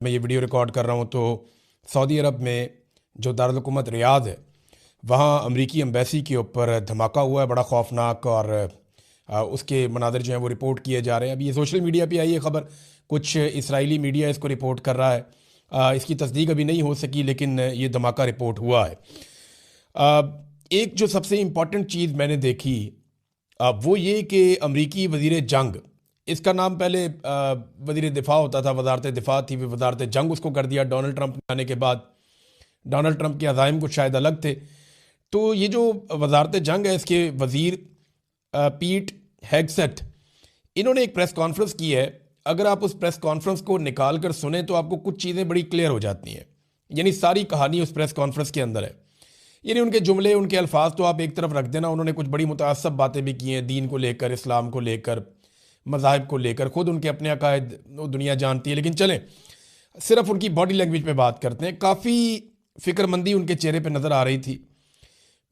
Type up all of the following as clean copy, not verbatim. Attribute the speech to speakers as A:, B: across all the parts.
A: मैं ये video record कर रहा हूँ तो सऊदी अरब में जो दारुल हुकूमत रियाद है वहाँ अमरीकी एम्बेसी के ऊपर धमाका हुआ है बड़ा खौफनाक। और उसके मनाज़र जो हैं वो रिपोर्ट किए जा रहे हैं। अभी ये सोशल मीडिया पे आई है ख़बर, कुछ इसराइली मीडिया इसको रिपोर्ट कर रहा है। इसकी तस्दीक अभी नहीं हो सकी लेकिन ये धमाका रिपोर्ट हुआ है। एक जो सबसे इम्पॉर्टेंट चीज़ मैंने देखी वो ये कि अमरीकी वज़ीर जंग, इसका नाम पहले वज़ीर दिफ़ा होता था, वजारत दिफ़ा थी, वजारत जंग उसको कर दिया डोनाल्ड ट्रंप आने के बाद। डोनाल्ड ट्रंप के अज़ाइम कुछ शायद अलग थे। तो ये जो वजारत जंग है इसके वज़ीर पीट हेगसेट, इन्होंने एक प्रेस कॉन्फ्रेंस की है। अगर आप उस प्रेस कॉन्फ्रेंस को निकाल कर सुने तो आपको कुछ चीज़ें बड़ी क्लियर हो जाती हैं। यानी सारी कहानी उस प्रेस कॉन्फ्रेंस के अंदर है। यानी उनके जुमले, उनके अल्फाज तो आप एक तरफ रख देना, उन्होंने कुछ बड़ी मुतासब बातें भी की हैं दीन को लेकर, इस्लाम को लेकर, मज़ाहिब को लेकर। खुद उनके अपने अकायद दुनिया जानती है, लेकिन चलें सिर्फ उनकी बॉडी लैंग्वेज पे बात करते हैं। काफ़ी फ़िक्रमंदी उनके चेहरे पे नज़र आ रही थी।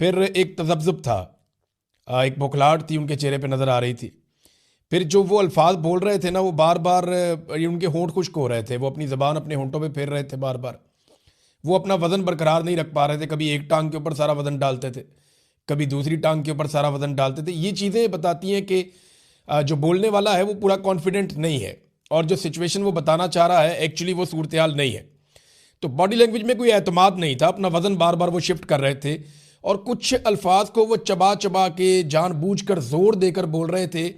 A: फिर एक तज़ब्ज़ुब था, एक बौखलाहट थी उनके चेहरे पे नज़र आ रही थी। फिर जो वो अल्फाज बोल रहे थे ना, वो बार बार उनके होंठ खुश्क हो रहे थे, वो अपनी ज़बान अपने होंठों पे फेर रहे थे बार बार। वो अपना वज़न बरकरार नहीं रख पा रहे थे। कभी एक टांग के ऊपर सारा वज़न डालते थे, कभी दूसरी टांग के ऊपर सारा वज़न डालते थे। ये चीज़ें बताती हैं कि जो बोलने वाला है वो पूरा कॉन्फिडेंट नहीं है, और जो सिचुएशन वो बताना चाह रहा है एक्चुअली वो सूरत हाल नहीं है। तो बॉडी लैंग्वेज में कोई एतमाद नहीं था, अपना वज़न बार बार वो शिफ्ट कर रहे थे, और कुछ अल्फाज को वो चबा चबा के जानबूझकर ज़ोर देकर बोल रहे थे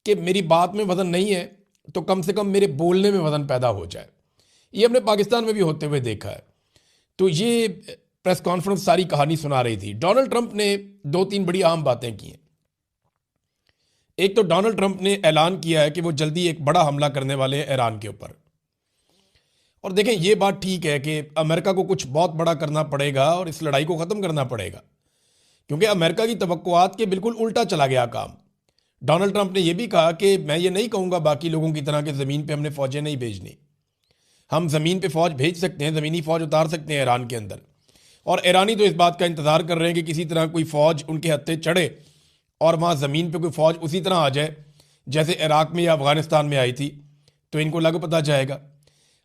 A: कि मेरी बात में वज़न नहीं है तो कम से कम मेरे बोलने में वज़न पैदा हो जाए। ये हमने पाकिस्तान में भी होते हुए देखा है। तो ये प्रेस कॉन्फ्रेंस सारी कहानी सुना रही थी। डोनाल्ड ट्रंप ने दो तीन बड़ी अहम बातें की हैं। एक तो डोनाल्ड ट्रंप ने ऐलान किया है कि वो जल्दी एक बड़ा हमला करने वाले हैं ईरान के ऊपर। और देखें, ये बात ठीक है कि अमेरिका को कुछ बहुत बड़ा करना पड़ेगा और इस लड़ाई को ख़त्म करना पड़ेगा, क्योंकि अमेरिका की तवक्कुआत के बिल्कुल उल्टा चला गया काम। डोनाल्ड ट्रंप ने यह भी कहा कि मैं ये नहीं कहूँगा बाकी लोगों की तरह कि ज़मीन पे हमने फ़ौजें नहीं भेजनी। हम ज़मीन पे फ़ौज भेज सकते हैं, ज़मीनी फ़ौज उतार सकते हैं ईरान के अंदर। और ईरानी तो इस बात का इंतज़ार कर रहे हैं कि किसी तरह कोई फ़ौज उनके हत्थे चढ़े और वहाँ ज़मीन पे कोई फ़ौज उसी तरह आ जाए जैसे इराक़ में या अफ़गानिस्तान में आई थी, तो इनको लग पता जाएगा।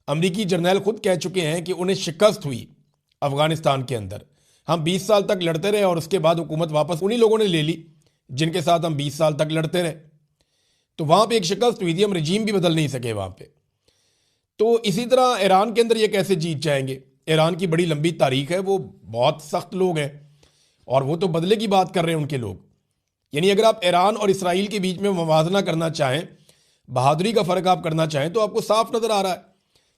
A: अमरीकी जर्नैल खुद कह चुके हैं कि उन्हें शिकस्त हुई अफ़गानिस्तान के अंदर। हम 20 साल तक लड़ते रहे और उसके बाद हुकूमत वापस उन्हीं लोगों ने ले ली जिनके साथ हम 20 साल तक लड़ते रहे। तो वहाँ पे एक शिकस्त हुई थी, हम रजीम भी बदल नहीं सके वहाँ पे। तो इसी तरह ईरान के अंदर ये कैसे जीत जाएंगे? ईरान की बड़ी लंबी तारीख है, वो बहुत सख्त लोग हैं और वो तो बदले की बात कर रहे हैं उनके लोग। यानी अगर आप ईरान और इसराइल के बीच में मुवाजना करना चाहें, बहादुरी का फ़र्क आप करना चाहें, तो आपको साफ नज़र आ रहा है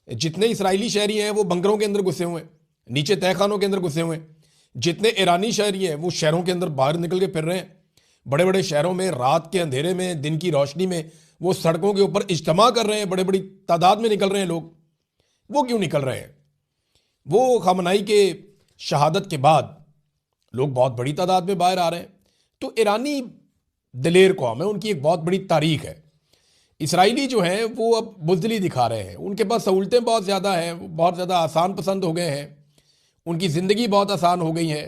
A: जितने इसराइली शहरी हैं वो बंकरों के अंदर घुसे हुए हैं, नीचे तहखानों के अंदर घुसे हुए हैं। जितने ईरानी शहरी हैं वो शहरों के अंदर बाहर निकल के फिर रहे हैं। बड़े बड़े शहरों में रात के अंधेरे में, दिन की रोशनी में वो सड़कों के ऊपर इज्तिमा कर रहे हैं, बड़े बड़ी तादाद में निकल रहे हैं लोग। वो क्यों निकल रहे हैं? वो खमनाई के शहादत के बाद लोग बहुत बड़ी तादाद में बाहर आ रहे हैं। तो ईरानी दलेर कौम है, उनकी एक बहुत बड़ी तारीख है। इसराइली जो हैं वो अब बुज़दिली दिखा रहे हैं, उनके पास सहूलतें बहुत ज़्यादा हैं, वो बहुत ज़्यादा आसान पसंद हो गए हैं, उनकी ज़िंदगी बहुत आसान हो गई है,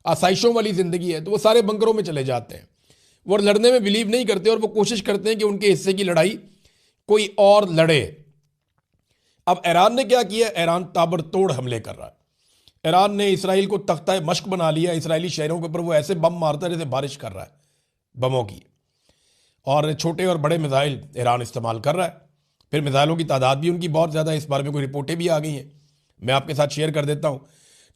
A: आसाइशों वाली ज़िंदगी है। तो वो सारे बंकरों में चले जाते हैं, वो लड़ने में बिलीव नहीं करते और वो कोशिश करते हैं कि उनके हिस्से की लड़ाई कोई और लड़े। अब ईरान ने क्या किया? ईरान ताबड़तोड़ हमले कर रहा है। ईरान ने इसराइल को तख्ता मश्क बना लिया। इसराइली शहरों के ऊपर वो ऐसे बम मारता है जैसे बारिश कर रहा है बमों की, और छोटे और बड़े मिसाइल ईरान इस्तेमाल कर रहा है। फिर मिसाइलों की तादाद भी उनकी बहुत ज़्यादा है, इस बारे में कोई रिपोर्टें भी आ गई हैं, मैं आपके साथ शेयर कर देता हूँ।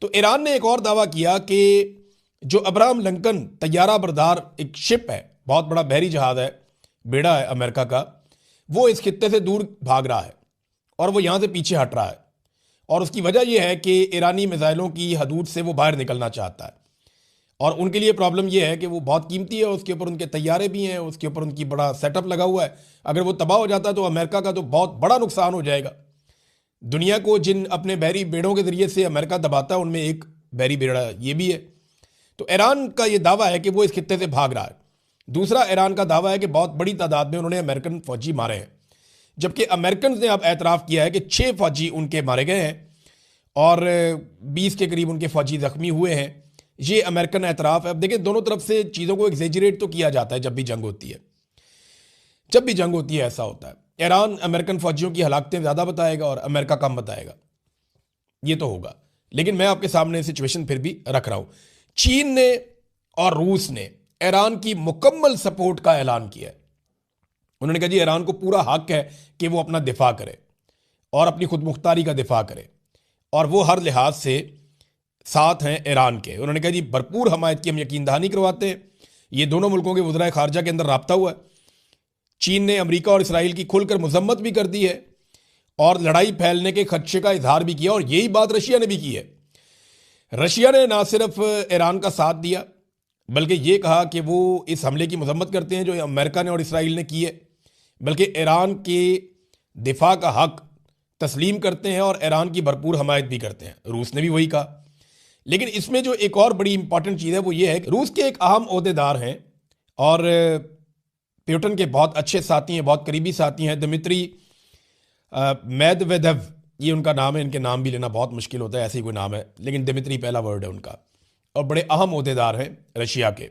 A: तो ईरान ने एक और दावा किया कि जो अब्राहम लिंकन तैयारा बरदार एक शिप है, बहुत बड़ा बहरी जहाज़ है, बेड़ा है अमेरिका का, वो इस खित्ते से दूर भाग रहा है और वो यहाँ से पीछे हट रहा है। और उसकी वजह यह है कि ईरानी मिसाइलों की हदूद से वो बाहर निकलना चाहता है, और उनके लिए प्रॉब्लम यह है कि वो बहुत कीमती है, उसके ऊपर उनके तैयारे भी हैं, उसके ऊपर उनकी बड़ा सेटअप लगा हुआ है। अगर वो तबाह हो जाता है तो अमेरिका का तो बहुत बड़ा नुकसान हो जाएगा। दुनिया को जिन अपने बहरी बेड़ों के ज़रिए से अमेरिका दबाता है उनमें एक बहरी बेड़ा ये भी है। तो ईरान का ये दावा है कि वो इस खित्ते से भाग रहा है। दूसरा, ईरान का दावा है कि बहुत बड़ी तादाद में उन्होंने अमेरिकन फ़ौजी मारे हैं, जबकि अमेरिकन ने अब एतराफ़ किया है कि 6 फ़ौजी उनके मारे गए हैं और 20 के करीब उनके फ़ौजी ज़ख्मी हुए हैं। ये अमेरिकन एतराफ़ है। अब देखिए, दोनों तरफ से चीज़ों को एग्जेजरेट तो किया जाता है जब भी जंग होती है, जब भी जंग होती है ऐसा होता है। ईरान अमेरिकन फौजियों की हलाकतें ज़्यादा बताएगा और अमेरिका कम बताएगा, ये तो होगा। लेकिन मैं आपके सामने सिचुएशन फिर भी रख रहा हूं। चीन ने और रूस ने ईरान की मुकम्मल सपोर्ट का ऐलान किया है। उन्होंने कहा जी ईरान को पूरा हक है कि वो अपना दिफा करे और अपनी खुद मुख्तारी का दिफा करे, और वो हर लिहाज से साथ हैं ईरान के। उन्होंने कहा जी भरपूर हमायत की हम यकीन दहानी करवाते हैं। ये दोनों मुल्कों के वज़राए खारजा के अंदर राब्ता हुआ है। चीन ने अमेरिका और इसराइल की खुलकर मजम्मत भी कर दी है और लड़ाई फैलने के खदशे का इजहार भी किया, और यही बात रशिया ने भी की है। रशिया ने ना सिर्फ ईरान का साथ दिया बल्कि ये कहा कि वो इस हमले की मजम्मत करते हैं जो अमेरिका ने और इसराइल ने की है, बल्कि ईरान के दिफा का हक तस्लीम करते हैं और ईरान की भरपूर हमायत भी करते हैं। रूस ने भी वही कहा। लेकिन इसमें जो एक और बड़ी इंपॉर्टेंट चीज़ है वो ये है कि रूस के एक अहम ओहदेदार हैं और प्यूटन के बहुत अच्छे साथी हैं, बहुत करीबी साथी हैं, दिमित्री मेदवेदेव, ये उनका नाम है। इनके नाम भी लेना बहुत मुश्किल होता है, ऐसे ही कोई नाम है, लेकिन दिमित्री पहला वर्ड है उनका, और बड़े अहम ओहदेदार हैं रशिया के।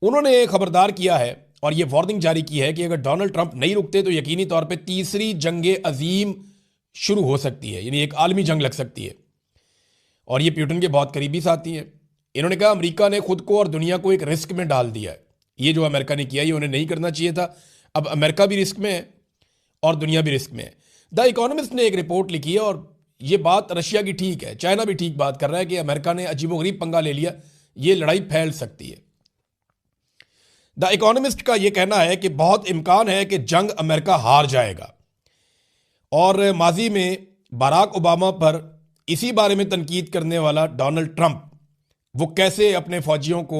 A: उन्होंने खबरदार किया है और ये वार्निंग जारी की है कि अगर डोनाल्ड ट्रंप नहीं रुकते तो यकीनी तौर पे तीसरी जंग अजीम शुरू हो सकती है, यानी एक आलमी जंग लग सकती है। और ये प्यूटन के बहुत करीबी साथी हैं। इन्होंने कहा अमेरिका ने खुद को और दुनिया को एक रिस्क में डाल दिया है। ये जो अमेरिका ने किया ये उन्हें नहीं करना चाहिए था। अब अमेरिका भी रिस्क में है और दुनिया भी रिस्क में है। द इकोनॉमिस्ट ने एक रिपोर्ट लिखी है और ये बात रशिया की ठीक है, चाइना भी ठीक बात कर रहा है कि अमेरिका ने अजीबोगरीब पंगा ले लिया, ये लड़ाई फैल सकती है। द इकोनॉमिस्ट का यह कहना है कि बहुत इम्कान है कि जंग अमेरिका हार जाएगा, और माजी में बराक ओबामा पर इसी बारे में तनकीद करने वाला डोनाल्ड ट्रंप वो कैसे अपने फौजियों को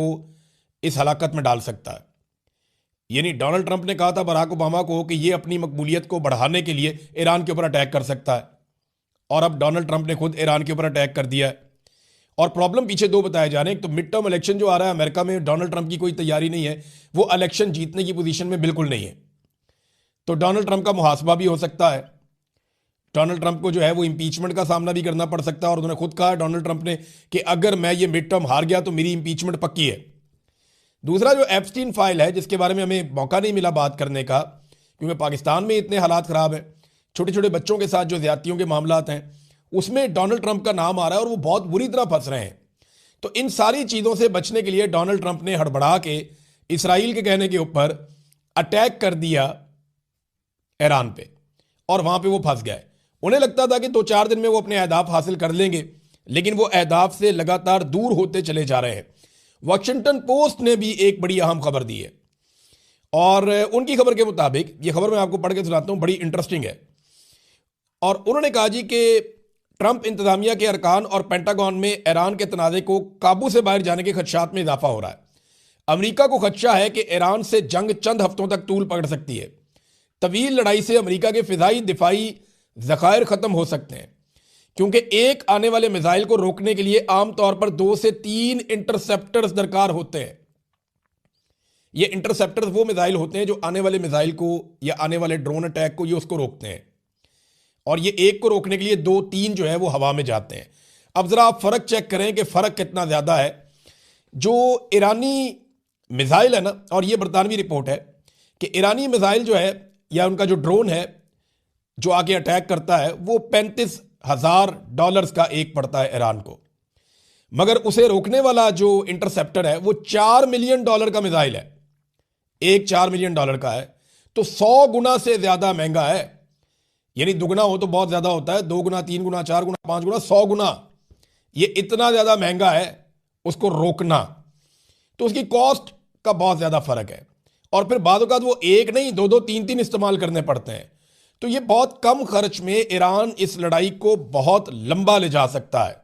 A: इस हलाकत में डाल सकता है। यानी डोनाल्ड ट्रंप ने कहा था बराक ओबामा को कि ये अपनी मकबूलियत को बढ़ाने के लिए ईरान के ऊपर अटैक कर सकता है, और अब डोनाल्ड ट्रंप ने खुद ईरान के ऊपर अटैक कर दिया है। और प्रॉब्लम पीछे दो बताए जा रहे हैं। एक तो मिड टर्म इलेक्शन जो आ रहा है अमेरिका में, डोनाल्ड ट्रंप की कोई तैयारी नहीं है, वो इलेक्शन जीतने की पोजीशन में बिल्कुल नहीं है, तो डोनाल्ड ट्रंप का मुहासबा भी हो सकता है। डोनाल्ड ट्रंप को जो है वो इंपीचमेंट का सामना भी करना पड़ सकता है, और उन्होंने खुद कहा डोनाल्ड ट्रंप ने कि अगर मैं ये मिड टर्म हार गया तो मेरी इंपीचमेंट पक्की है। दूसरा जो एप्स्टीन फाइल है, जिसके बारे में हमें मौका नहीं मिला बात करने का क्योंकि पाकिस्तान में इतने हालात ख़राब हैं, छोटे छोटे बच्चों के साथ जो ज़्यादतियों के मामलात हैं उसमें डोनाल्ड ट्रंप का नाम आ रहा है और वो बहुत बुरी तरह फंस रहे हैं। तो इन सारी चीज़ों से बचने के लिए डोनाल्ड ट्रंप ने हड़बड़ा के इसराइल के कहने के ऊपर अटैक कर दिया ईरान पे, और वहां पे वो फंस गए। उन्हें लगता था कि 2-4 दिन में वो अपने अहदाफ हासिल कर लेंगे, लेकिन वो अहदाफ से लगातार दूर होते चले जा रहे हैं। वॉशिंगटन पोस्ट ने भी एक बड़ी अहम खबर दी है, और उनकी खबर के मुताबिक, ये खबर मैं आपको पढ़ के सुनाता हूं, बड़ी इंटरेस्टिंग है। और उन्होंने कहा जी कि ट्रंप इंतजामिया के अरकान और पेंटागन में ईरान के तनाज़े को काबू से बाहर जाने के खदशात में इजाफा हो रहा है। अमेरिका को खदशा है कि ईरान से जंग चंद हफ्तों तक तूल पकड़ सकती है। तवील लड़ाई से अमेरिका के फिजाई दिफाई ज़खायर ख़त्म हो सकते हैं, क्योंकि एक आने वाले मिसाइल को रोकने के लिए आमतौर पर 2 से 3 इंटरसेप्टर्स दरकार होते हैं। ये इंटरसेप्टर्स वो मिसाइल होते हैं जो आने वाले मिसाइल को या आने वाले ड्रोन अटैक को ये उसको रोकते हैं, और ये एक को रोकने के लिए 2-3 जो है वो हवा में जाते हैं। अब ज़रा आप फ़र्क चेक करें कि फ़र्क कितना ज़्यादा है। जो ईरानी मिसाइल है ना, और ये बरतानवी रिपोर्ट है कि ईरानी मिसाइल जो है या उनका जो ड्रोन है जो आगे अटैक करता है वो $35,000 का एक पड़ता है ईरान को, मगर उसे रोकने वाला जो इंटरसेप्टर है वो $4 मिलियन का मिसाइल है। एक $4 मिलियन का है, तो 100 गुना से ज्यादा महंगा है। यानी दुगना हो तो बहुत ज्यादा होता है, 2 गुना, 3 गुना, 4 गुना, 5 गुना, 100 गुना, ये इतना ज्यादा महंगा है उसको रोकना। तो उसकी कॉस्ट का बहुत ज्यादा फर्क है, और फिर बाद औक़ात वो एक नहीं 2-2, 3-3 इस्तेमाल करने पड़ते हैं। तो ये बहुत कम खर्च में ईरान इस लड़ाई को बहुत लंबा ले जा सकता है।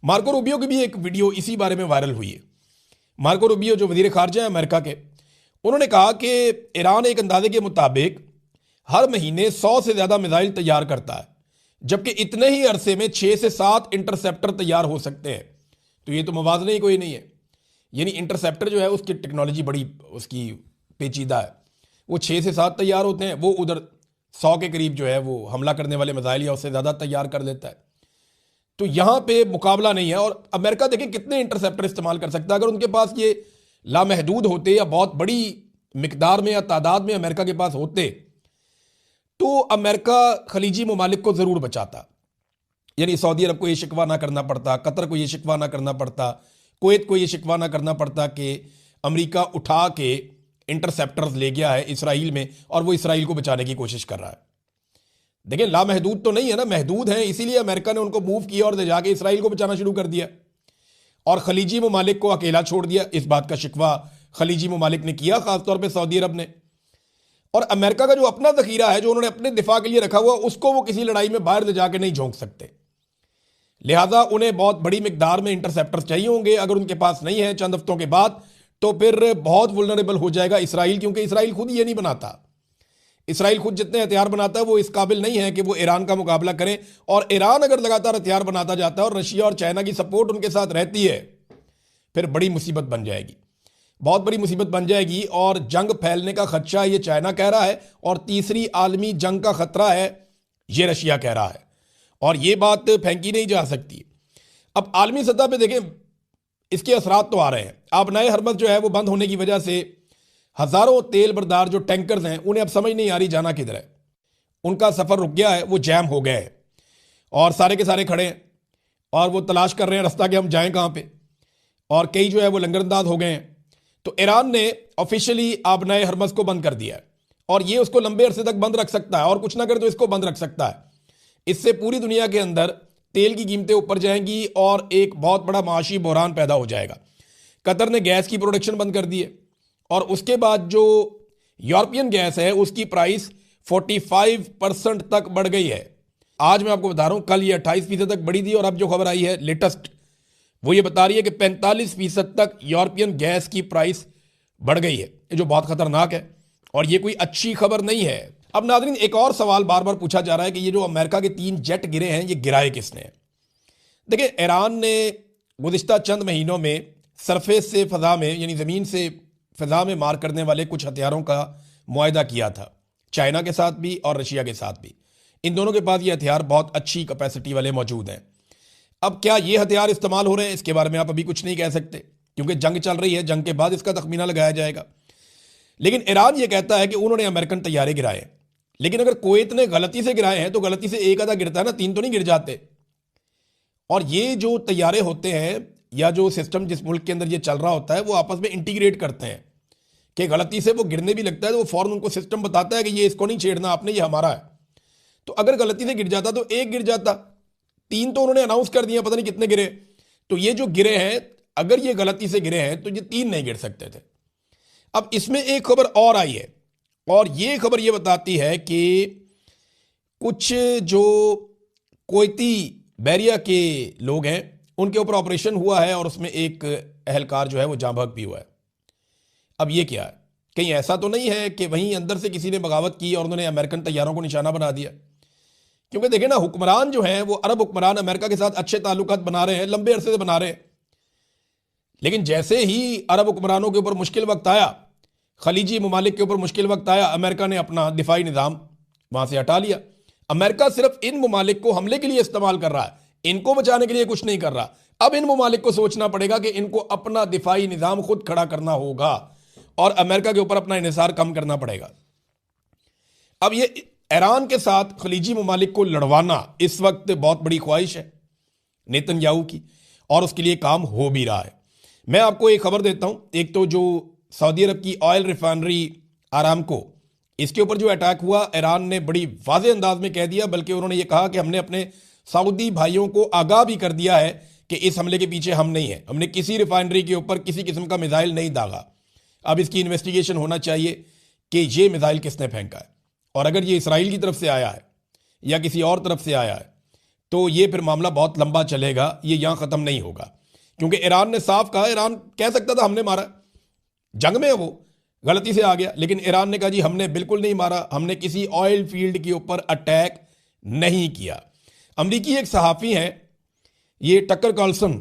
A: मार्को रूबियो की भी एक वीडियो इसी बारे में वायरल हुई है। मार्को रूबियो जो वजीर खारजा है अमेरिका के, उन्होंने कहा कि ईरान एक अंदाजे के मुताबिक हर महीने 100 से ज़्यादा मिसाइल तैयार करता है, जबकि इतने ही अरसे में 6 से 7 इंटरसेप्टर तैयार हो सकते हैं। तो ये तो मुवाज़ना ही कोई नहीं है। यानी इंटरसेप्टर जो है उसकी टेक्नोलॉजी बड़ी उसकी पेचीदा है। वो 6 से 7 तैयार होते हैं, वो उधर 100 के करीब जो है वो हमला करने वाले मिसाइल या उससे ज़्यादा तैयार कर लेता है। तो यहाँ पे मुकाबला नहीं है। और अमेरिका देखें कितने इंटरसेप्टर इस्तेमाल कर सकता है। अगर उनके पास ये लामहदूद होते या बहुत बड़ी मिकदार में या तादाद में अमेरिका के पास होते तो अमेरिका खलीजी ममालिक को ज़रूर बचाता। यानी सऊदी अरब को ये शिकवा ना करना पड़ता, कतर को ये शिकवा ना करना पड़ता, कुवैत को ये शिकवा ना करना पड़ता कि अमेरिका उठा के इंटरसेप्टर्स ले गया है इसराइल में और वो इसराइल को बचाने की कोशिश कर रहा है। देखिए, लामहदूद तो नहीं है ना, महदूद है, इसीलिए अमेरिका ने उनको मूव किया और ले जाके इसराइल को बचाना शुरू कर दिया और खलीजी ममालिक को अकेला छोड़ दिया। इस बात का शिकवा खलीजी ममालिक ने किया, खासतौर पर सऊदी अरब ने। और अमेरिका का जो अपना जखीरा है, जो उन्होंने अपने दिफा के लिए रखा हुआ, उसको वो किसी लड़ाई में बाहर ले जाके नहीं झोंक सकते। लिहाजा उन्हें बहुत बड़ी मिकदार में इंटरसेप्टर्स चाहिए होंगे। अगर उनके पास नहीं है चंद हफ्तों के बाद, तो फिर बहुत वुल्नरेबल हो जाएगा इसराइल, क्योंकि इसराइल खुद ये नहीं बनाता। इसराइल खुद जितने हथियार बनाता है वो इस काबिल नहीं है कि वो ईरान का मुकाबला करें। और ईरान अगर लगातार हथियार बनाता जाता है और रशिया और चाइना की सपोर्ट उनके साथ रहती है, फिर बड़ी मुसीबत बन जाएगी, बहुत बड़ी मुसीबत बन जाएगी। और जंग फैलने का खदशा ये चाइना कह रहा है और तीसरी आलमी जंग का खतरा है ये रशिया कह रहा है, और ये बात फेंकी नहीं जा सकती। अब आलमी सतह पे देखें, इसके असरात तो आ रहे हैं। अब नए हरमज जो है वो बंद होने की वजह से हजारों तेल बरदार जो टैंकर्स हैं, उन्हें अब समझ नहीं आ रही जाना किधर है। उनका सफर रुक गया है, वो जैम हो गए हैं और सारे के सारे खड़े हैं और वो तलाश कर रहे हैं रास्ता कि हम जाएं कहां पे। और कई जो है वो लंगरअंदाज हो गए हैं। तो ईरान ने ऑफिशियली अब नए हरमज को बंद कर दिया है और ये उसको लंबे अरसे तक बंद रख सकता है, और कुछ ना करे तो इसको बंद रख सकता है। इससे पूरी दुनिया के अंदर तेल की कीमतें ऊपर जाएंगी और एक बहुत बड़ा माशी बहरान पैदा हो जाएगा। कतर ने गैस की प्रोडक्शन बंद कर दी है और उसके बाद जो यूरोपियन गैस है उसकी प्राइस 45% तक बढ़ गई है। आज मैं आपको बता रहा हूं, कल ये 28% तक बढ़ी थी और अब जो खबर आई है लेटेस्ट, वो ये बता रही है कि 45% तक यूरोपियन गैस की प्राइस बढ़ गई है, जो बहुत खतरनाक है और ये कोई अच्छी खबर नहीं है। अब नाज़रीन, एक और सवाल बार बार पूछा जा रहा है कि ये जो अमेरिका के 3 जेट गिरे हैं, ये गिराए किसने? देखिए, ईरान ने गुज़िश्ता चंद महीनों में सरफेस से फ़ज़ा में, यानी ज़मीन से फ़ज़ा में मार करने वाले कुछ हथियारों का मुआहदा किया था, चाइना के साथ भी और रशिया के साथ भी। इन दोनों के पास ये हथियार बहुत अच्छी कैपेसिटी वाले मौजूद हैं। अब क्या ये हथियार इस्तेमाल हो रहे हैं, इसके बारे में आप अभी कुछ नहीं कह सकते, क्योंकि जंग चल रही है, जंग के बाद इसका तखमीना लगाया जाएगा। लेकिन ईरान ये कहता है कि उन्होंने अमेरिकन तैयारे गिराए। लेकिन अगर कुवैत ने गलती से गिराए हैं तो गलती से एक आधा गिरता है ना, 3 तो नहीं गिर जाते। और ये जो तैयारे होते हैं या जो सिस्टम जिस मुल्क के अंदर ये चल रहा होता है, वो आपस में इंटीग्रेट करते हैं कि गलती से वो गिरने भी लगता है तो वो फौरन उनको सिस्टम बताता है कि ये इसको नहीं छेड़ना आपने, ये हमारा है। तो अगर गलती से गिर जाता तो एक गिर जाता, 3 तो उन्होंने अनाउंस कर दिया, पता नहीं कितने गिरे। तो ये जो गिरे हैं, अगर ये गलती से गिरे हैं तो ये 3 नहीं गिर सकते थे। अब इसमें एक खबर और आई है और ये खबर ये बताती है कि कुछ जो कुवैती बैरिया के लोग हैं उनके ऊपर ऑपरेशन हुआ है और उसमें एक अहलकार जो है वो जाँ बहक भी हुआ है। अब ये क्या है, कहीं ऐसा तो नहीं है कि वहीं अंदर से किसी ने बगावत की और उन्होंने अमेरिकन तैयारों को निशाना बना दिया? क्योंकि देखें ना, हुक्मरान जो हैं वो अरब हुक्मरान अमेरिका के साथ अच्छे ताल्लुकात बना रहे हैं, लंबे अरसे से बना रहे हैं। लेकिन जैसे ही अरब हुक्मरानों के ऊपर मुश्किल वक्त आया, खलीजी ममालिक के ऊपर मुश्किल वक्त आया, अमेरिका ने अपना दिफाई निज़ाम वहाँ से हटा लिया। अमेरिका सिर्फ इन ममालिक को हमले के लिए इस्तेमाल कर रहा है, इनको बचाने के लिए कुछ नहीं कर रहा। अब इन ममालिक को सोचना पड़ेगा कि इनको अपना दिफाई निज़ाम खुद खड़ा करना होगा और अमेरिका के ऊपर अपना इन्हिसार कम करना पड़ेगा। अब ये ईरान के साथ खलीजी ममालिक को लड़वाना इस वक्त बहुत बड़ी ख्वाहिश है नेतन्याहू की और उसके लिए काम हो भी रहा है। मैं आपको एक खबर देता हूं। एक तो जो सऊदी अरब की ऑयल रिफाइनरी आरामको, इसके ऊपर जो अटैक हुआ, ईरान ने बड़ी वाज़ेह अंदाज में कह दिया, बल्कि उन्होंने ये कहा कि हमने अपने सऊदी भाइयों को आगाह भी कर दिया है कि इस हमले के पीछे हम नहीं हैं, हमने किसी रिफाइनरी के ऊपर किसी किस्म का मिसाइल नहीं दागा। अब इसकी इन्वेस्टिगेशन होना चाहिए कि ये मिसाइल किसने फेंका है, और अगर ये इसराइल की तरफ से आया है या किसी और तरफ से आया है तो ये फिर मामला बहुत लंबा चलेगा, ये यहाँ ख़त्म नहीं होगा। क्योंकि ईरान ने साफ कहा, ईरान कह सकता था हमने मारा, जंग में वो गलती से आ गया, लेकिन ईरान ने कहा जी हमने बिल्कुल नहीं मारा, हमने किसी ऑयल फील्ड के ऊपर अटैक नहीं किया। अमरीकी एक सहाफ़ी हैं, ये टकर कार्लसन,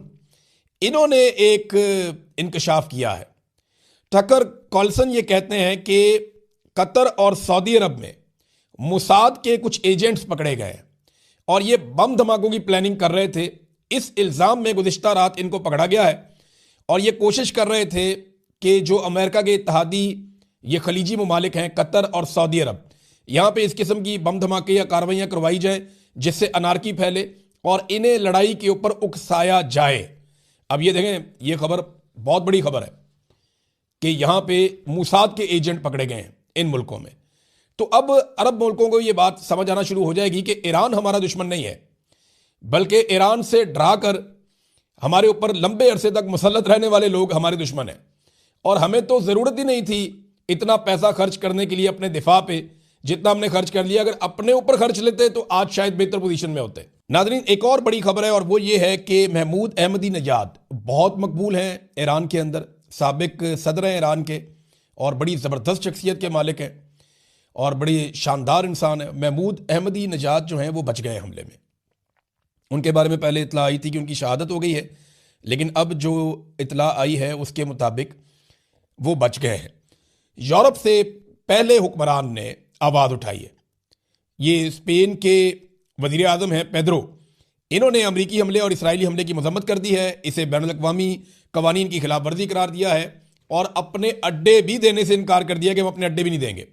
A: इन्होंने एक इंकशाफ किया है। टकर कार्लसन ये कहते हैं कि कतर और सऊदी अरब में मुसाद के कुछ एजेंट्स पकड़े गए और ये बम धमाकों की प्लानिंग कर रहे थे। इस इल्ज़ाम में गुज़िश्ता रात इनको पकड़ा गया है और ये कोशिश कर रहे थे कि जो अमेरिका के इत्तेहादी ये खलीजी ममालिक हैं, कतर और सऊदी अरब, यहाँ पे इस किस्म की बम धमाके या कार्रवाइयाँ करवाई जाए जिससे अनारकी फैले और इन्हें लड़ाई के ऊपर उकसाया जाए। अब ये देखें, ये खबर बहुत बड़ी खबर है कि यहाँ पे मूसाद के एजेंट पकड़े गए हैं इन मुल्कों में। तो अब अरब मुल्कों को ये बात समझ आना शुरू हो जाएगी कि ईरान हमारा दुश्मन नहीं है, बल्कि ईरान से डरा कर हमारे ऊपर लंबे अरसे तक मुसल्लत रहने वाले लोग हमारे दुश्मन हैं। और हमें तो ज़रूरत ही नहीं थी इतना पैसा खर्च करने के लिए अपने दिफा पे, जितना हमने खर्च कर लिया। अगर अपने ऊपर खर्च लेते तो आज शायद बेहतर पोजीशन में होते। नाज़रीन, एक और बड़ी खबर है और वो ये है कि महमूद अहमदी नजाद बहुत मकबूल हैं ईरान के अंदर, साबिक सदर हैं ईरान के और बड़ी ज़बरदस्त शख्सियत के मालिक हैं और बड़ी शानदार इंसान है। महमूद अहमदी नजाद जो हैं वो बच गए हमले में। उनके बारे में पहले इतला आई थी कि उनकी शहादत हो गई है, लेकिन अब जो इतला आई है उसके मुताबिक वो बच गए हैं। यूरोप से पहले हुक्मरान ने आवाज़ उठाई है, ये स्पेन के वज़ीर आज़म हैं पेड्रो। इन्होंने अमरीकी हमले और इसराइली हमले की मजम्मत कर दी है, इसे बैनुल-अक़वामी कवानीन की खिलाफ वर्जी करार दिया है और अपने अड्डे भी देने से इनकार कर दिया कि हम अपने अड्डे भी नहीं देंगे।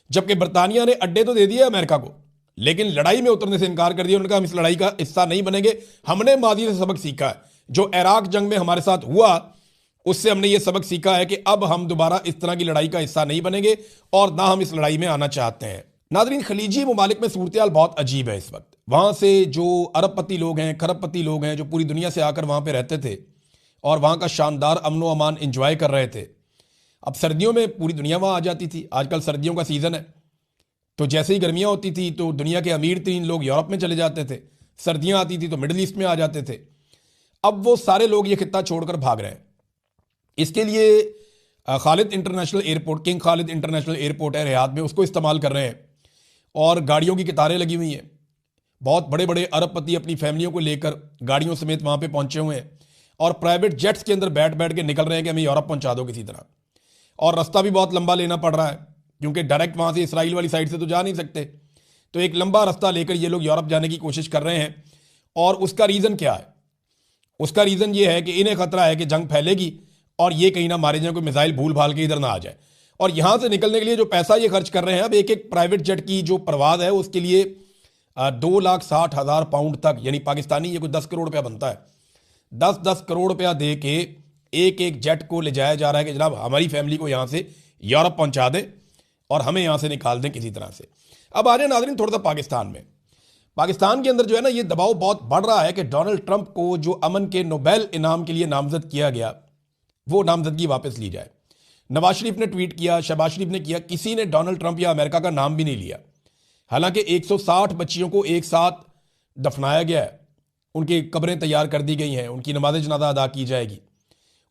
A: जबकि बरतानिया ने अड्डे तो दे दिए अमेरिका को, लेकिन लड़ाई में उतरने से इनकार कर दिया। उन्होंने कहा हम इस लड़ाई का हिस्सा नहीं बनेंगे। हमने माजी से सबक सीखा है, जो इराक जंग में हमारे साथ हुआ उससे हमने ये सबक सीखा है कि अब हम दोबारा इस तरह की लड़ाई का हिस्सा नहीं बनेंगे और ना हम इस लड़ाई में आना चाहते हैं। नाज़रीन, खलीजी ममालिक में सूरत हाल बहुत अजीब है इस वक्त। वहाँ से जो अरबपति लोग हैं, खरबपति लोग हैं, जो पूरी दुनिया से आकर वहाँ पे रहते थे और वहाँ का शानदार अमन व अमान इंजॉय कर रहे थे, अब सर्दियों में पूरी दुनिया वहाँ आ जाती थी। आजकल सर्दियों का सीज़न है, तो जैसे ही गर्मियाँ होती थी तो दुनिया के अमीर तरीन लोग यूरोप में चले जाते थे, सर्दियाँ आती थी तो मिडल ईस्ट में आ जाते थे। अब वो सारे लोग ये खित्ता छोड़कर भाग रहे हैं। इसके लिए Khalid international airport, king Khalid international airport है रियाद में, उसको इस्तेमाल कर रहे हैं और गाड़ियों की कतारें लगी हुई हैं। बहुत बड़े बड़े अरबपति अपनी फैमिलियों को लेकर गाड़ियों समेत वहाँ पे पहुँचे हुए हैं और प्राइवेट जेट्स के अंदर बैठ बैठ के निकल रहे हैं कि हमें यूरोप पहुँचा दो किसी तरह। और रास्ता भी बहुत लंबा लेना पड़ रहा है क्योंकि डायरेक्ट वहाँ से इसराइल वाली साइड से तो जा नहीं सकते, तो एक लंबा रास्ता लेकर ये लोग यूरोप जाने की कोशिश कर रहे हैं। और उसका रीज़न क्या है? उसका रीज़न ये है कि इन्हें खतरा है कि जंग फैलेगी और ये कहीं ना मारे जाए, कोई मिसाइल भूल भाल के इधर ना आ जाए। और यहाँ से निकलने के लिए जो पैसा ये खर्च कर रहे हैं, अब एक एक प्राइवेट जेट की जो परवाज़ है उसके लिए 2,60,000 पाउंड तक, यानी पाकिस्तानी ये कोई 10 करोड़ रुपया बनता है, 10-10 करोड़ रुपया दे के एक एक जेट को ले जाया जा रहा है कि जनाब हमारी फैमिली को यहाँ से यूरोप पहुँचा दें और हमें यहाँ से निकाल दें किसी तरह से। अब आ जाए नाज़रीन थोड़ा सा पाकिस्तान में। पाकिस्तान के अंदर जो है ना, ये दबाव बहुत बढ़ रहा है कि डोनाल्ड ट्रंप को जो अमन के नोबेल इनाम के लिए नामजद किया गया, वो नामजदगी वापस ली जाए। नवाज शरीफ ने ट्वीट किया, शहबाज शरीफ ने किया, किसी ने डोनाल्ड ट्रंप या अमेरिका का नाम भी नहीं लिया। हालांकि 160 बच्चियों को एक साथ दफनाया गया है, उनकी कब्रें तैयार कर दी गई हैं, उनकी नमाज जनाजा अदा की जाएगी,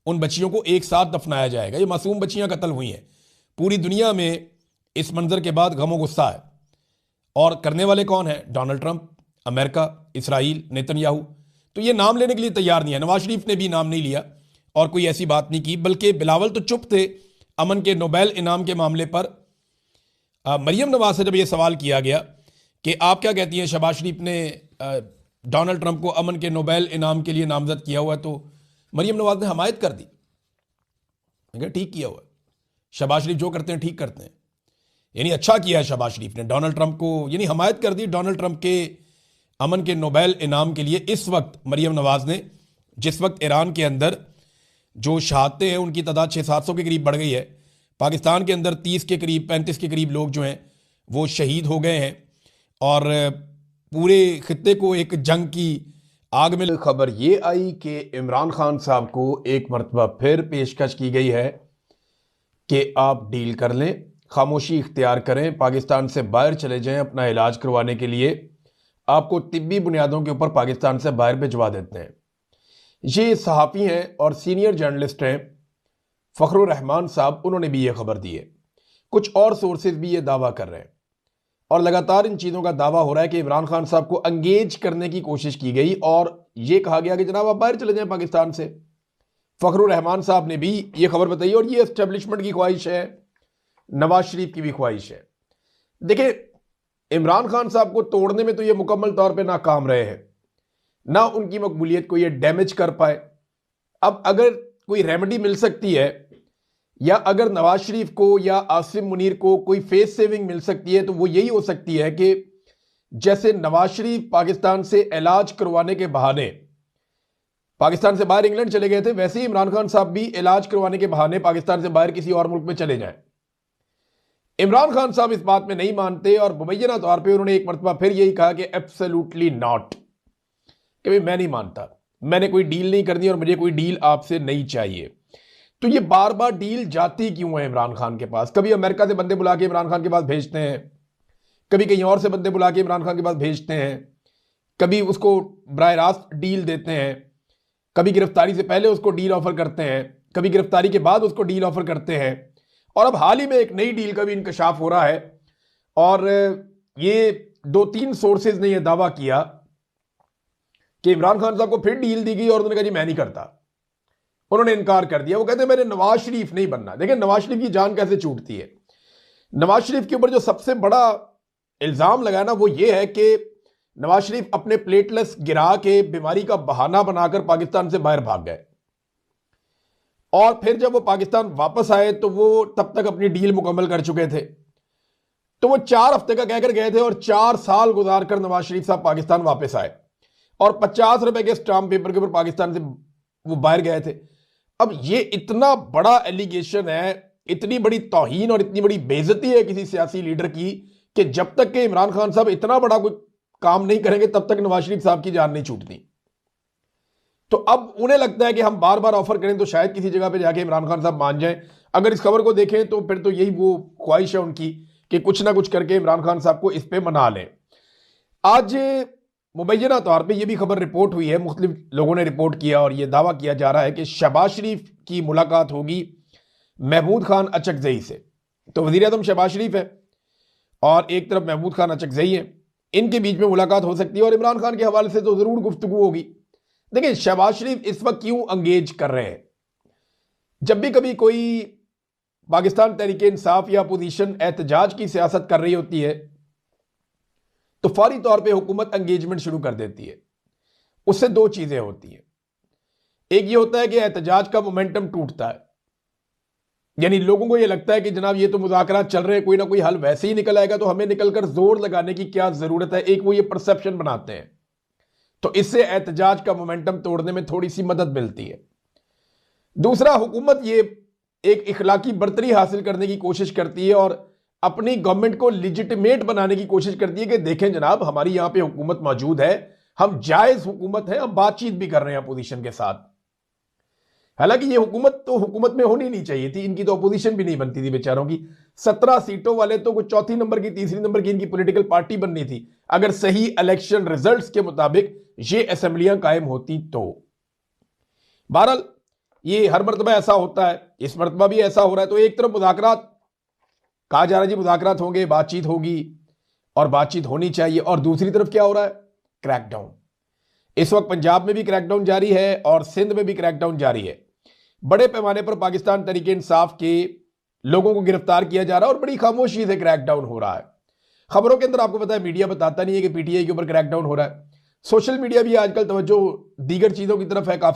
A: उन बच्चियों को एक साथ दफनाया जाएगा। ये मासूम बच्चियां कत्ल हुई हैं। पूरी दुनिया में इस मंजर के बाद गम गुस्सा है और करने वाले कौन है? Donald Trump, America, Israel, Netanyahu. तो ये नाम लेने के लिए तैयार नहीं है। नवाज शरीफ ने भी नाम नहीं लिया और कोई ऐसी बात नहीं की, बल्कि बिलावल तो चुप थे अमन के नोबेल इनाम के मामले पर। मरियम नवाज से जब ये सवाल किया गया कि आप क्या कहती हैं, शहबाज शरीफ ने डोनाल्ड ट्रंप को अमन के नोबेल इनाम के लिए नामजद किया हुआ है, तो मरियम नवाज ने हमायत कर दी। ठीक किया हुआ है, शहबाज शरीफ जो करते हैं ठीक करते हैं, यानी अच्छा किया है शहबाज शरीफ ने डोनाल्ड ट्रंप को, यानी हमायत कर दी डोनाल्ड ट्रंप के अमन के नोबेल इनाम के लिए। इस वक्त मरियम नवाज ने, जिस वक्त ईरान के अंदर जो शहादतें हैं उनकी तादाद 600-700 के करीब बढ़ गई है, पाकिस्तान के अंदर 30 के करीब, 35 के करीब लोग जो हैं वो शहीद हो गए हैं और पूरे खित्ते को एक जंग की आग में। खबर ये आई कि इमरान खान साहब को एक मरतबा फिर पेशकश की गई है कि आप डील कर लें, खामोशी इख्तियार करें, पाकिस्तान से बाहर चले जाएं अपना इलाज करवाने के लिए, आपको तिब्बी बुनियादों के ऊपर पाकिस्तान से बाहर भिजवा देते हैं। ये सहाफ़ी हैं और सीनियर जर्नलिस्ट हैं फ़खरुर रहमान साहब, उन्होंने भी ये खबर दी है। कुछ और सोर्सेज भी ये दावा कर रहे हैं और लगातार इन चीज़ों का दावा हो रहा है कि इमरान खान साहब को एंगेज करने की कोशिश की गई और ये कहा गया कि जनाब आप बाहर चले जाएं पाकिस्तान से। फ़खरुर रहमान साहब ने भी ये खबर बताई और ये एस्टेब्लिशमेंट की ख्वाहिश है, नवाज शरीफ की भी ख्वाहिश है। देखिए, इमरान खान साहब को तोड़ने में तो ये मुकम्मल तौर पे नाकाम रहे हैं, ना उनकी मकबूलियत को ये डैमेज कर पाए। अब अगर कोई रेमेडी मिल सकती है या अगर नवाज शरीफ को या आसिम मुनीर को कोई फेस सेविंग मिल सकती है तो वो यही हो सकती है कि जैसे नवाज शरीफ पाकिस्तान से इलाज करवाने के बहाने पाकिस्तान से बाहर इंग्लैंड चले गए थे, वैसे ही इमरान खान साहब भी इलाज करवाने के बहाने पाकिस्तान से बाहर किसी और मुल्क में चले जाएं। इमरान खान साहब इस बात में नहीं मानते और मुबैना तौर पे उन्होंने एक मरतबा फिर यही कहा कि एब्सोल्युटली नॉट, कि भाई मैं नहीं मानता, मैंने कोई डील नहीं करनी और मुझे कोई डील आपसे नहीं चाहिए। तो ये बार बार डील जाती क्यों है इमरान खान के पास? कभी अमेरिका से बंदे बुला के इमरान खान के पास भेजते हैं, कभी कहीं और से बंदे बुला के इमरान खान के पास भेजते हैं, कभी उसको बराह रास्त डील देते हैं, कभी गिरफ्तारी से पहले उसको डील ऑफर करते हैं, कभी गिरफ्तारी के बाद उसको डील ऑफर करते हैं। और अब हाल ही में एक नई डील का भी इंकशाफ हो रहा है और ये 2-3 सोर्सेज ने यह दावा किया कि इमरान खान साहब को फिर डील दी गई और उन्होंने कहा जी मैं नहीं करता, उन्होंने इनकार कर दिया। वो कहते हैं मैंने नवाज शरीफ नहीं बनना। देखिए नवाज शरीफ की जान कैसे छूटती है। नवाज शरीफ के ऊपर जो सबसे बड़ा इल्जाम लगाया ना वो ये है कि नवाज शरीफ अपने प्लेटलेट्स गिरा के बीमारी का बहाना बनाकर पाकिस्तान से बाहर भाग गए और फिर जब वो पाकिस्तान वापस आए तो वो तब तक अपनी डील मुकम्मल कर चुके थे। तो वो 4 हफ्ते का कहकर गए थे और 4 साल गुजार कर नवाज शरीफ साहब पाकिस्तान वापस आए और 50 रुपए के स्टाम्प पेपर के ऊपर पाकिस्तान से वो बाहर गए थे। अब ये इतना बड़ा एलिगेशन है, इतनी बड़ी तौहीन और इतनी बड़ी बेइज्जती है किसी सियासी लीडर की कि जब तक कि इमरान खान साहब इतना बड़ा कोई काम नहीं करेंगे तब तक नवाज शरीफ साहब की जान नहीं छूटती। तो अब उन्हें लगता है कि हम बार बार ऑफर करें तो शायद किसी जगह पे जाके इमरान खान साहब मान जाएं। अगर इस खबर को देखें तो फिर तो यही वो ख्वाहिश है उनकी कि कुछ ना कुछ करके इमरान खान साहब को इस पे मना लें। आज मुबैना तौर पे ये भी खबर रिपोर्ट हुई है, मुख्तलिफ लोगों ने रिपोर्ट किया और ये दावा किया जा रहा है कि शहबाज शरीफ की मुलाकात होगी महमूद खान अचकजई से। तो वज़ीर आज़म शहबाज शरीफ है और एक तरफ महमूद खान अचकजई है, इनके बीच में मुलाकात हो सकती है और इमरान खान के हवाले से तो जरूर गुफ्तगू होगी। देखिए शहबाज शरीफ इस वक्त क्यों अंगेज कर रहे हैं? जब भी कभी कोई पाकिस्तान तहरीक इंसाफ या अपोजिशन एहतजाज की सियासत कर रही होती है तो फौरी तौर पे हुकूमत एंगेजमेंट शुरू कर देती है। उससे 2 चीजें होती हैं। एक ये होता है कि एहतजाज का मोमेंटम टूटता है, यानी लोगों को ये लगता है कि जनाब ये तो मुज़ाकरात चल रहे हैं, कोई ना कोई हल वैसे ही निकल आएगा तो हमें निकलकर जोर लगाने की क्या जरूरत है। एक वो ये परसेप्शन बनाते हैं, तो इससे एहतजाज का मोमेंटम तोड़ने में थोड़ी सी मदद मिलती है। दूसरा, हुकूमत ये एक इखलाकी बर्तरी हासिल करने की कोशिश करती है और अपनी गवर्नमेंट को लिजिटिमेट बनाने की कोशिश करती है कि देखें जनाब हमारी यहां पे हुकूमत मौजूद है, हम जायज हुकूमत है, हम बातचीत भी कर रहे हैं अपोजिशन के साथ। हालांकि ये हुकूमत तो हुकूमत में होनी नहीं चाहिए थी, इनकी तो अपोजिशन भी नहीं बनती थी बेचारों की। 17 सीटों वाले तो कुछ 4थी नंबर की 3री नंबर की इनकी पॉलिटिकल पार्टी बननी थी अगर सही इलेक्शन रिजल्ट्स के मुताबिक ये असेंबलियां कायम होती तो। बहरहाल ये हर मरतबा ऐसा होता है, इस मरतबा भी ऐसा हो रहा है। तो एक तरफ मुज़ाकरात कहा जा रहा है जी मुज़ाकरात होंगे, बातचीत होगी और बातचीत होनी चाहिए, और दूसरी तरफ क्या हो रहा है? क्रैकडाउन। इस वक्त पंजाब में भी क्रैकडाउन जारी है और सिंध में भी क्रैकडाउन जारी है। बड़े पैमाने पर पाकिस्तान तहरीक इंसाफ के लोगों को गिरफ्तार किया जा रहा है और बड़ी खामोशी से क्रैकडाउन हो रहा है। खबरों के अंदर आपको पता है मीडिया बताता नहीं है कि पीटीआई के ऊपर क्रैकडाउन हो रहा है। सोशल मीडिया भी आजकल तवज्जो दीगर चीजों की तरफ है काफी।